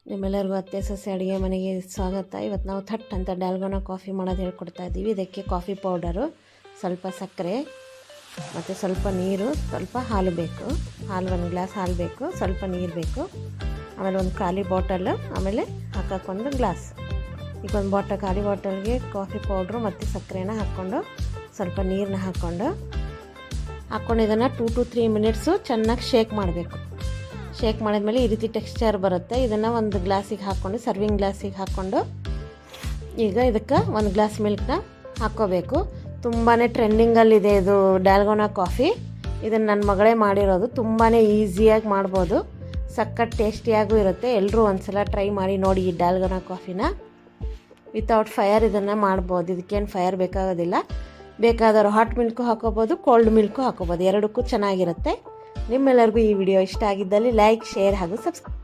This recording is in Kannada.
ನಿಮ್ಮೆಲ್ಲರಿಗೂ ಅತ್ತೆ ಸೊಸೆ ಅಡುಗೆ ಮನೆಗೆ ಸ್ವಾಗತ. ಇವತ್ತು ನಾವು ಥಟ್ ಅಂತ ಡಾಲ್ಗೋನಾ ಕಾಫಿ ಮಾಡೋದು ಹೇಳ್ಕೊಡ್ತಾ ಇದ್ದೀವಿ. ಇದಕ್ಕೆ ಕಾಫಿ ಪೌಡರು, ಸ್ವಲ್ಪ ಸಕ್ಕರೆ ಮತ್ತು ಸ್ವಲ್ಪ ನೀರು, ಸ್ವಲ್ಪ ಹಾಲು ಬೇಕು. ಹಾಲು 1 ಗ್ಲಾಸ್ ಹಾಲು ಬೇಕು, ಸ್ವಲ್ಪ ನೀರು ಬೇಕು, ಆಮೇಲೆ ಒಂದು ಖಾಲಿ ಬಾಟಲ್, ಆಮೇಲೆ ಹಾಕೋಕ್ಕೊಂದು ಗ್ಲಾಸ್. ಈಗ ಒಂದು ಖಾಲಿ ಬಾಟಲ್ಗೆ ಕಾಫಿ ಪೌಡ್ರು ಮತ್ತು ಸಕ್ಕರೆನ ಹಾಕ್ಕೊಂಡು ಸ್ವಲ್ಪ ನೀರನ್ನ ಹಾಕ್ಕೊಂಡು ಇದನ್ನು 2 to 3 ಮಿನಿಟ್ಸು ಚೆನ್ನಾಗಿ ಶೇಕ್ ಮಾಡಬೇಕು. ಶೇಕ್ ಮಾಡಿದ್ಮೇಲೆ ಈ ರೀತಿ ಟೆಕ್ಸ್ಚರ್ ಬರುತ್ತೆ. ಇದನ್ನು ಒಂದು ಗ್ಲಾಸಿಗೆ ಹಾಕ್ಕೊಂಡು, ಸರ್ವಿಂಗ್ ಗ್ಲಾಸಿಗೆ ಹಾಕ್ಕೊಂಡು ಈಗ ಇದಕ್ಕೆ 1 ಗ್ಲಾಸ್ ಮಿಲ್ಕ್ನ ಹಾಕ್ಕೋಬೇಕು. ತುಂಬಾ ಟ್ರೆಂಡಿಂಗಲ್ಲಿದೆ ಇದು ಡಾಲ್ಗೋನಾ ಕಾಫಿ. ಇದನ್ನು ನನ್ನ ಮಗಳೇ ಮಾಡಿರೋದು. ತುಂಬಾ ಈಸಿಯಾಗಿ ಮಾಡ್ಬೋದು, ಸಖತ್ ಟೇಸ್ಟಿಯಾಗೂ ಇರುತ್ತೆ. ಎಲ್ಲರೂ ಒಂದ್ಸಲ ಟ್ರೈ ಮಾಡಿ ನೋಡಿ ಈ ಡಾಲ್ಗೋನಾ ಕಾಫಿನ. ವಿತೌಟ್ ಫೈರ್ ಇದನ್ನು ಮಾಡ್ಬೋದು, ಇದಕ್ಕೇನು ಫೈರ್ ಬೇಕಾಗೋದಿಲ್ಲ. ಬೇಕಾದವರು ಹಾಟ್ ಮಿಲ್ಕು ಹಾಕೋಬೋದು, ಕೋಲ್ಡ್ ಮಿಲ್ಕು ಹಾಕೋಬೋದು, ಎರಡಕ್ಕೂ ಚೆನ್ನಾಗಿರುತ್ತೆ. ನಿಮ್ಮೆಲ್ಲರಿಗೂ ಈ ವಿಡಿಯೋ ಇಷ್ಟ ಆಗಿದ್ದಲ್ಲಿ ಲೈಕ್, ಶೇರ್ ಹಾಗೂ ಸಬ್ಸ್ಕ್ರೈಬ್.